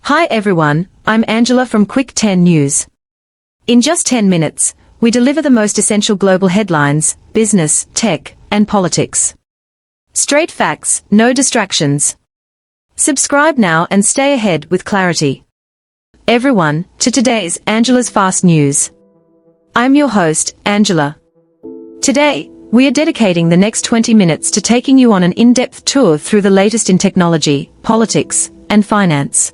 Hi everyone, I'm Angela from Quick 10 News. In just 10 minutes, we deliver the most essential global headlines, business, tech, and politics. Straight facts, no distractions. Subscribe now and stay ahead with clarity. Everyone, to today's Angela's Fast News. I'm your host, Angela. Today, we are dedicating the next 20 minutes to taking you on an in-depth tour through the latest in technology, politics, and finance.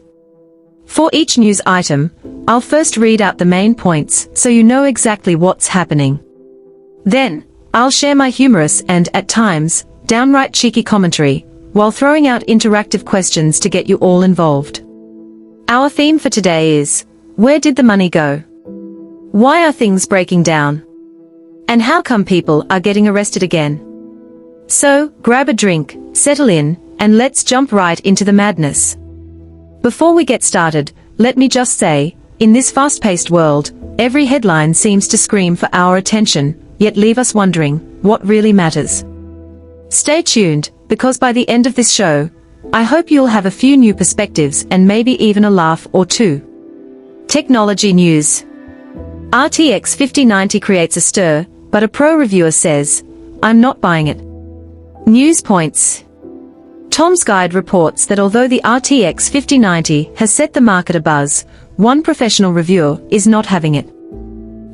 For each news item, I'll first read out the main points so you know exactly what's happening. Then, I'll share my humorous and, at times, downright cheeky commentary, while throwing out interactive questions to get you all involved. Our theme for today is, where did the money go? Why are things breaking down? And how come people are getting arrested again? So, grab a drink, settle in, and let's jump right into the madness. Before we get started, let me just say, in this fast-paced world, every headline seems to scream for our attention, yet leave us wondering, what really matters? Stay tuned, because by the end of this show, I hope you'll have a few new perspectives and maybe even a laugh or two. Technology news. RTX 5090 creates a stir, but a pro reviewer says, I'm not buying it. News points. Tom's Guide reports that although the RTX 5090 has set the market abuzz, one professional reviewer is not having it.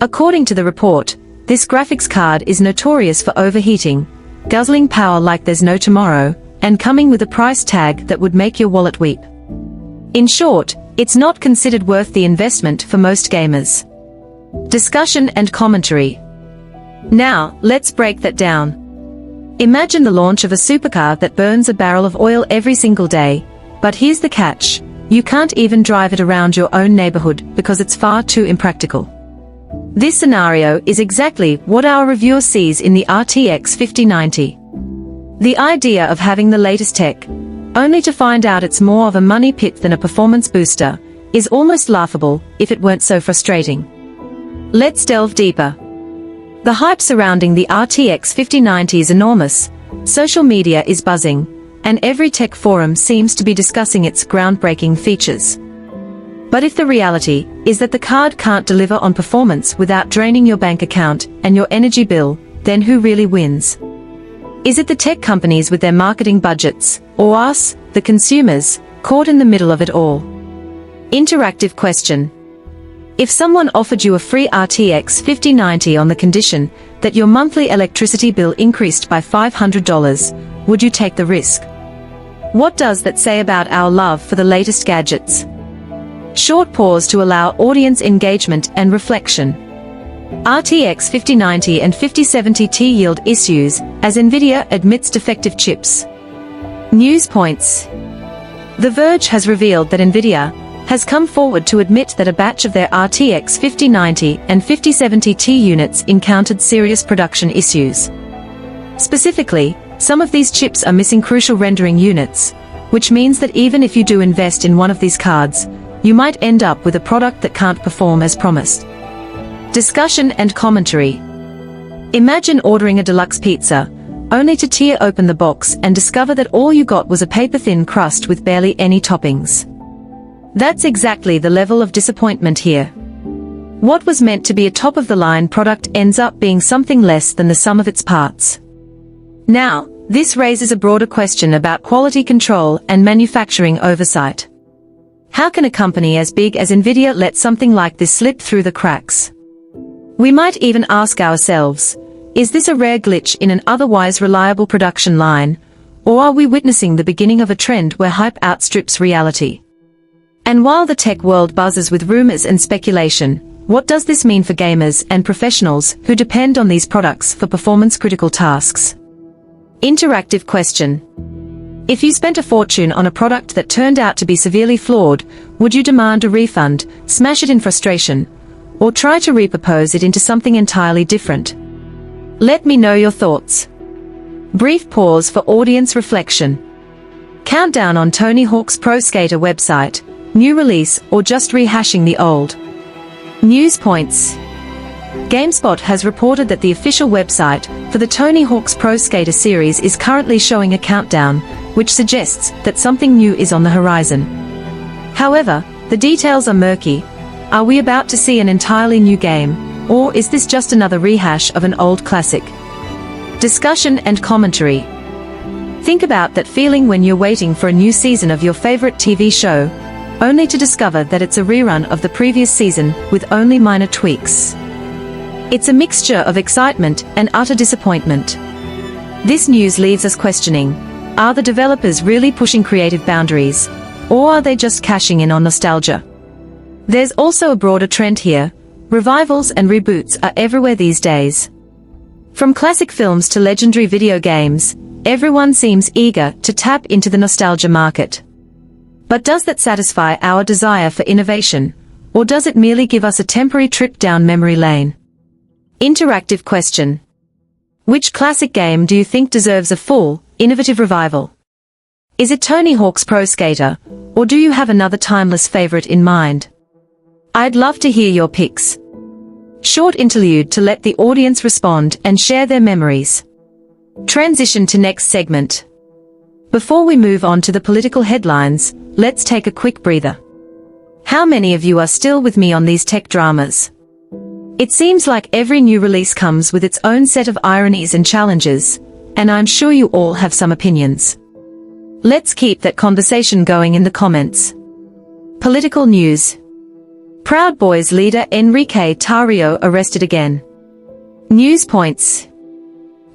According to the report, this graphics card is notorious for overheating, guzzling power like there's no tomorrow, and coming with a price tag that would make your wallet weep. In short, it's not considered worth the investment for most gamers. Discussion and commentary. Now, let's break that down. Imagine the launch of a supercar that burns a barrel of oil every single day, but here's the catch, you can't even drive it around your own neighborhood because it's far too impractical. This scenario is exactly what our reviewer sees in the RTX 5090. The idea of having the latest tech, only to find out it's more of a money pit than a performance booster, is almost laughable if it weren't so frustrating. Let's delve deeper. The hype surrounding the RTX 5090 is enormous, social media is buzzing, and every tech forum seems to be discussing its groundbreaking features. But if the reality is that the card can't deliver on performance without draining your bank account and your energy bill, then who really wins? Is it the tech companies with their marketing budgets, or us, the consumers, caught in the middle of it all? Interactive question. If someone offered you a free RTX 5090 on the condition that your monthly electricity bill increased by $500, would you take the risk? What does that say about our love for the latest gadgets? Short pause to allow audience engagement and reflection. RTX 5090 and 5070 Ti yield issues as Nvidia admits defective chips. News points. The Verge has revealed that Nvidia has come forward to admit that a batch of their RTX 5090 and 5070 Ti units encountered serious production issues. Specifically, some of these chips are missing crucial rendering units, which means that even if you do invest in one of these cards, you might end up with a product that can't perform as promised. Discussion and commentary. Imagine ordering a deluxe pizza, only to tear open the box and discover that all you got was a paper-thin crust with barely any toppings. That's exactly the level of disappointment here. What was meant to be a top-of-the-line product ends up being something less than the sum of its parts. Now, this raises a broader question about quality control and manufacturing oversight. How can a company as big as Nvidia let something like this slip through the cracks? We might even ask ourselves, is this a rare glitch in an otherwise reliable production line, or are we witnessing the beginning of a trend where hype outstrips reality? And while the tech world buzzes with rumors and speculation, what does this mean for gamers and professionals who depend on these products for performance-critical tasks? Interactive question. If you spent a fortune on a product that turned out to be severely flawed, would you demand a refund, smash it in frustration, or try to repurpose it into something entirely different? Let me know your thoughts. Brief pause for audience reflection. Countdown on Tony Hawk's Pro Skater website. New release or just rehashing the old? News points. GameSpot has reported that the official website for the Tony Hawk's Pro Skater series is currently showing a countdown, which suggests that something new is on the horizon. However, the details are murky. Are we about to see an entirely new game, or is this just another rehash of an old classic? Discussion and commentary. Think about that feeling when you're waiting for a new season of your favorite TV show, only to discover that it's a rerun of the previous season with only minor tweaks. It's a mixture of excitement and utter disappointment. This news leaves us questioning, are the developers really pushing creative boundaries, or are they just cashing in on nostalgia? There's also a broader trend here. Revivals and reboots are everywhere these days. From classic films to legendary video games, everyone seems eager to tap into the nostalgia market. But does that satisfy our desire for innovation, or does it merely give us a temporary trip down memory lane? Interactive question. Which classic game do you think deserves a full, innovative revival? Is it Tony Hawk's Pro Skater, or do you have another timeless favorite in mind? I'd love to hear your picks. Short interlude to let the audience respond and share their memories. Transition to next segment. Before we move on to the political headlines, let's take a quick breather. How many of you are still with me on these tech dramas? It seems like every new release comes with its own set of ironies and challenges, and I'm sure you all have some opinions. Let's keep that conversation going in the comments. Political news. Proud Boys leader Enrique Tarrio arrested again. News points.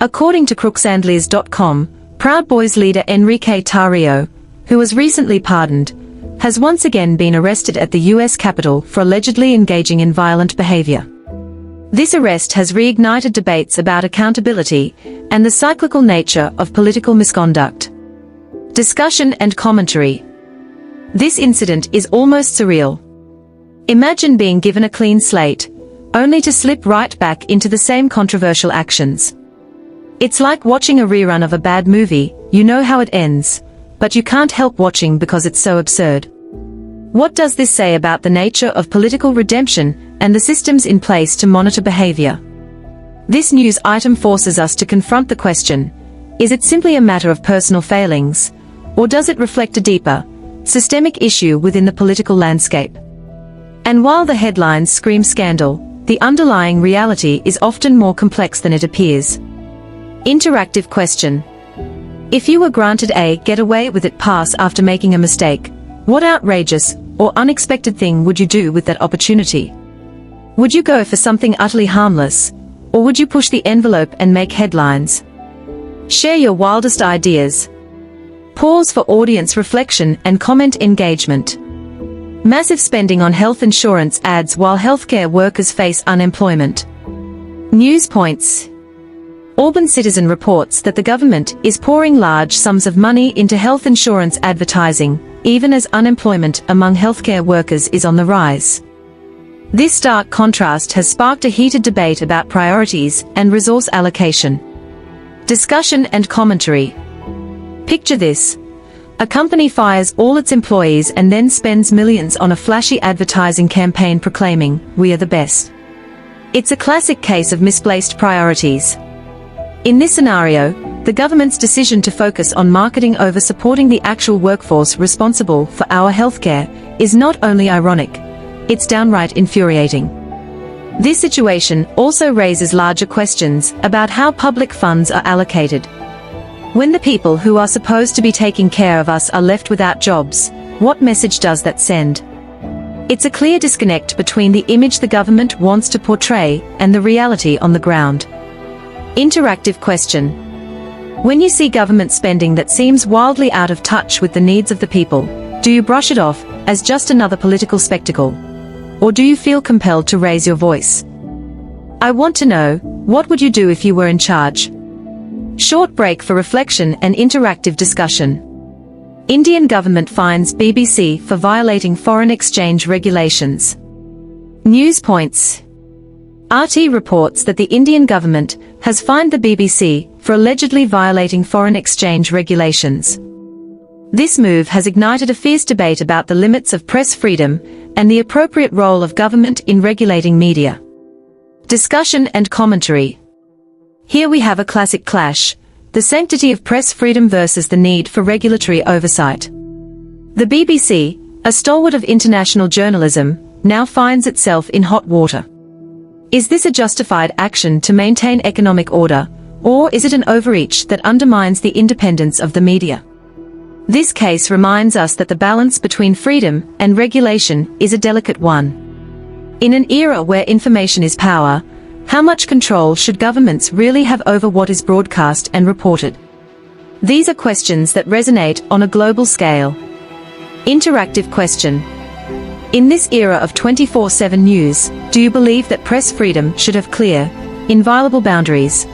According to crooksandlears.com, Proud Boys leader Enrique Tarrio, who was recently pardoned, has once again been arrested at the US Capitol for allegedly engaging in violent behavior. This arrest has reignited debates about accountability and the cyclical nature of political misconduct. Discussion and commentary. This incident is almost surreal. Imagine being given a clean slate, only to slip right back into the same controversial actions. It's like watching a rerun of a bad movie. You know how it ends, but you can't help watching because it's so absurd. What does this say about the nature of political redemption and the systems in place to monitor behavior? This news item forces us to confront the question, is it simply a matter of personal failings, or does it reflect a deeper, systemic issue within the political landscape? And while the headlines scream scandal, the underlying reality is often more complex than it appears. Interactive question. If you were granted a get away with it pass after making a mistake, what outrageous or unexpected thing would you do with that opportunity? Would you go for something utterly harmless, or would you push the envelope and make headlines? Share your wildest ideas. Pause for audience reflection and comment engagement. Massive spending on health insurance adds while healthcare workers face unemployment. News points. Auburn Citizen reports that the government is pouring large sums of money into health insurance advertising, even as unemployment among healthcare workers is on the rise. This stark contrast has sparked a heated debate about priorities and resource allocation. Discussion and commentary. Picture this. A company fires all its employees and then spends millions on a flashy advertising campaign proclaiming, "We are the best." It's a classic case of misplaced priorities. In this scenario, the government's decision to focus on marketing over supporting the actual workforce responsible for our healthcare is not only ironic, it's downright infuriating. This situation also raises larger questions about how public funds are allocated. When the people who are supposed to be taking care of us are left without jobs, what message does that send? It's a clear disconnect between the image the government wants to portray and the reality on the ground. Interactive question. When you see government spending that seems wildly out of touch with the needs of the people, do you brush it off as just another political spectacle? Or do you feel compelled to raise your voice? I want to know, what would you do if you were in charge? Short break for reflection and interactive discussion. Indian government fines BBC for violating foreign exchange regulations. News points. RT reports that the Indian government has fined the BBC for allegedly violating foreign exchange regulations. This move has ignited a fierce debate about the limits of press freedom and the appropriate role of government in regulating media. Discussion and commentary. Here we have a classic clash, the sanctity of press freedom versus the need for regulatory oversight. The BBC, a stalwart of international journalism, now finds itself in hot water. Is this a justified action to maintain economic order, or is it an overreach that undermines the independence of the media? This case reminds us that the balance between freedom and regulation is a delicate one. In an era where information is power, how much control should governments really have over what is broadcast and reported? These are questions that resonate on a global scale. Interactive question. In this era of 24/7 news, do you believe that press freedom should have clear, inviolable boundaries?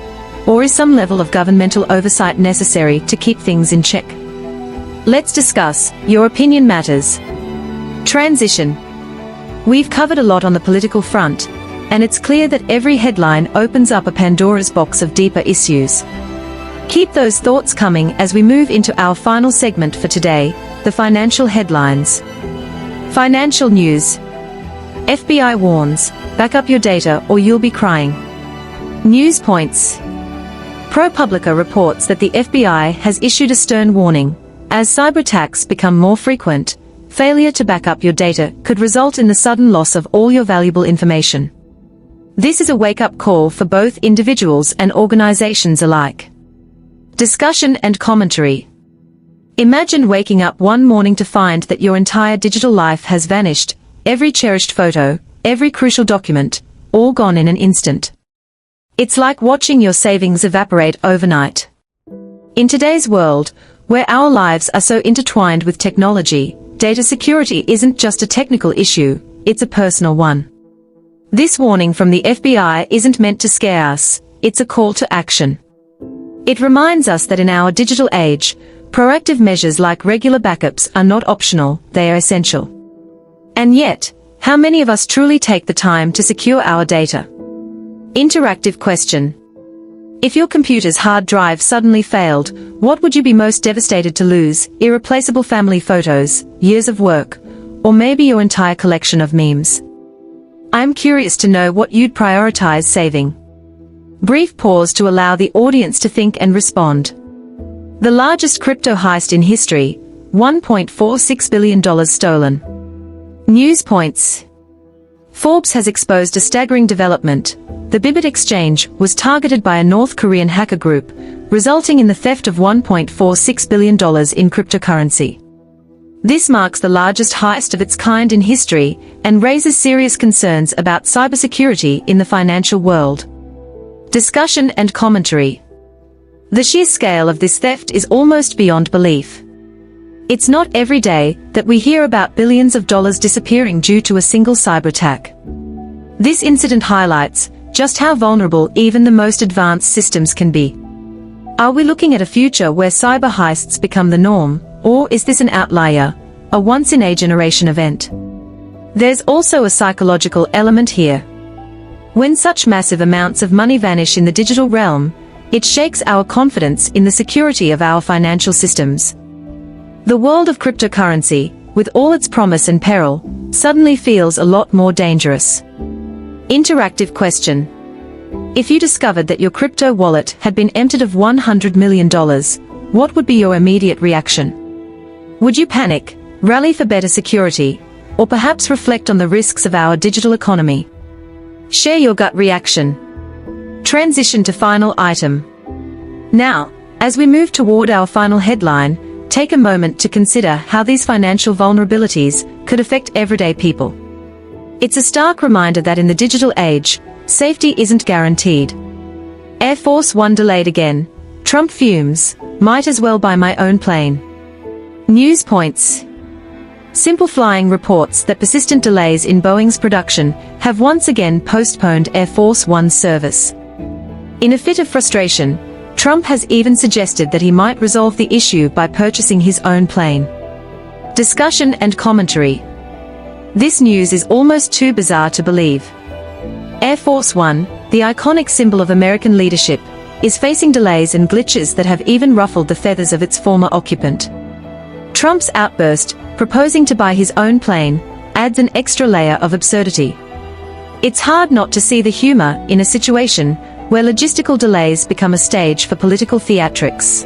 Or is some level of governmental oversight necessary to keep things in check? Let's discuss. Your opinion matters. Transition. We've covered a lot on the political front, and it's clear that every headline opens up a Pandora's box of deeper issues. Keep those thoughts coming as we move into our final segment for today, the financial headlines. Financial news. FBI warns, back up your data or you'll be crying. News points. ProPublica reports that the FBI has issued a stern warning. As cyber attacks become more frequent, failure to back up your data could result in the sudden loss of all your valuable information. This is a wake-up call for both individuals and organizations alike. Discussion and commentary. Imagine waking up one morning to find that your entire digital life has vanished, every cherished photo, every crucial document, all gone in an instant. It's like watching your savings evaporate overnight. In today's world, where our lives are so intertwined with technology, data security isn't just a technical issue, it's a personal one. This warning from the FBI isn't meant to scare us, it's a call to action. It reminds us that in our digital age, proactive measures like regular backups are not optional, they are essential. And yet, how many of us truly take the time to secure our data? Interactive question. If your computer's hard drive suddenly failed, what would you be most devastated to lose? Irreplaceable family photos, years of work, or maybe your entire collection of memes? I'm curious to know what you'd prioritize saving. Brief pause to allow the audience to think and respond. The largest crypto heist in history, $1.46 billion stolen. News points. Forbes has exposed a staggering development. The Bybit exchange was targeted by a North Korean hacker group, resulting in the theft of $1.46 billion in cryptocurrency. This marks the largest heist of its kind in history and raises serious concerns about cybersecurity in the financial world. Discussion and commentary. The sheer scale of this theft is almost beyond belief. It's not every day that we hear about billions of dollars disappearing due to a single cyber attack. This incident highlights just how vulnerable even the most advanced systems can be. Are we looking at a future where cyber heists become the norm, or is this an outlier, a once-in-a-generation event? There's also a psychological element here. When such massive amounts of money vanish in the digital realm, it shakes our confidence in the security of our financial systems. The world of cryptocurrency, with all its promise and peril, suddenly feels a lot more dangerous. Interactive question. If you discovered that your crypto wallet had been emptied of $100 million, what would be your immediate reaction? Would you panic, rally for better security, or perhaps reflect on the risks of our digital economy? Share your gut reaction. Transition to final item. Now, as we move toward our final headline, take a moment to consider how these financial vulnerabilities could affect everyday people. It's a stark reminder that in the digital age, safety isn't guaranteed. Air Force One delayed again. Trump fumes. Might as well buy my own plane. News points. Simple Flying reports that persistent delays in Boeing's production have once again postponed Air Force One's service. In a fit of frustration, Trump has even suggested that he might resolve the issue by purchasing his own plane. Discussion and commentary. This news is almost too bizarre to believe. Air Force One, the iconic symbol of American leadership, is facing delays and glitches that have even ruffled the feathers of its former occupant. Trump's outburst, proposing to buy his own plane, adds an extra layer of absurdity. It's hard not to see the humor in a situation where logistical delays become a stage for political theatrics.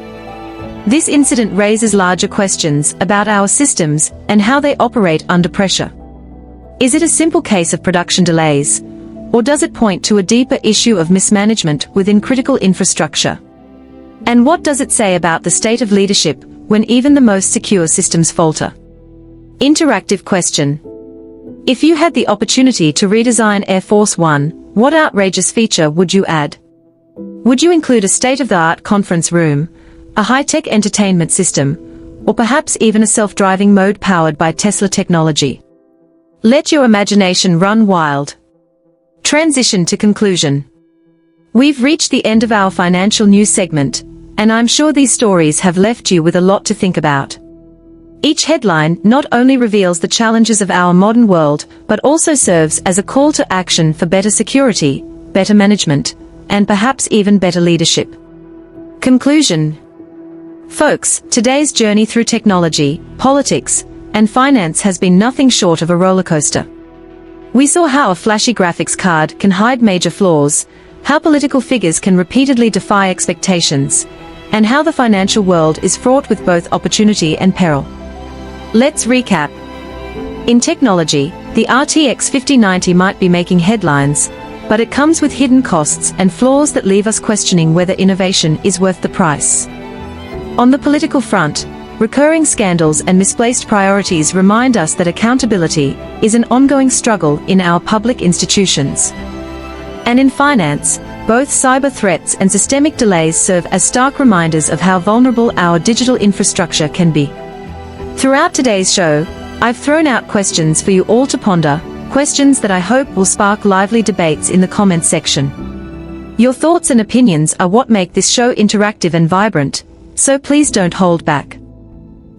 This incident raises larger questions about our systems and how they operate under pressure. Is it a simple case of production delays, or does it point to a deeper issue of mismanagement within critical infrastructure? And what does it say about the state of leadership when even the most secure systems falter? Interactive question. If you had the opportunity to redesign Air Force One, what outrageous feature would you add? Would you include a state-of-the-art conference room, a high-tech entertainment system, or perhaps even a self-driving mode powered by Tesla technology? Let your imagination run wild. Transition to conclusion. We've reached the end of our financial news segment, and I'm sure these stories have left you with a lot to think about. Each headline not only reveals the challenges of our modern world, but also serves as a call to action for better security, better management, and perhaps even better leadership. Conclusion. Folks, today's journey through technology, politics, and finance has been nothing short of a rollercoaster. We saw how a flashy graphics card can hide major flaws, how political figures can repeatedly defy expectations, and how the financial world is fraught with both opportunity and peril. Let's recap. In technology, the RTX 5090 might be making headlines, but it comes with hidden costs and flaws that leave us questioning whether innovation is worth the price. On the political front, recurring scandals and misplaced priorities remind us that accountability is an ongoing struggle in our public institutions. And in finance, both cyber threats and systemic delays serve as stark reminders of how vulnerable our digital infrastructure can be. Throughout today's show, I've thrown out questions for you all to ponder, questions that I hope will spark lively debates in the comments section. Your thoughts and opinions are what make this show interactive and vibrant, so please don't hold back.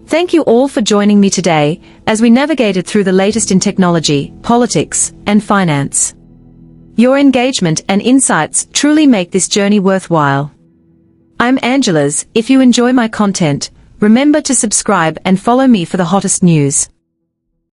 Thank you all for joining me today, as we navigated through the latest in technology, politics, and finance. Your engagement and insights truly make this journey worthwhile. I'm Angela's. If you enjoy my content, remember to subscribe and follow me for the hottest news.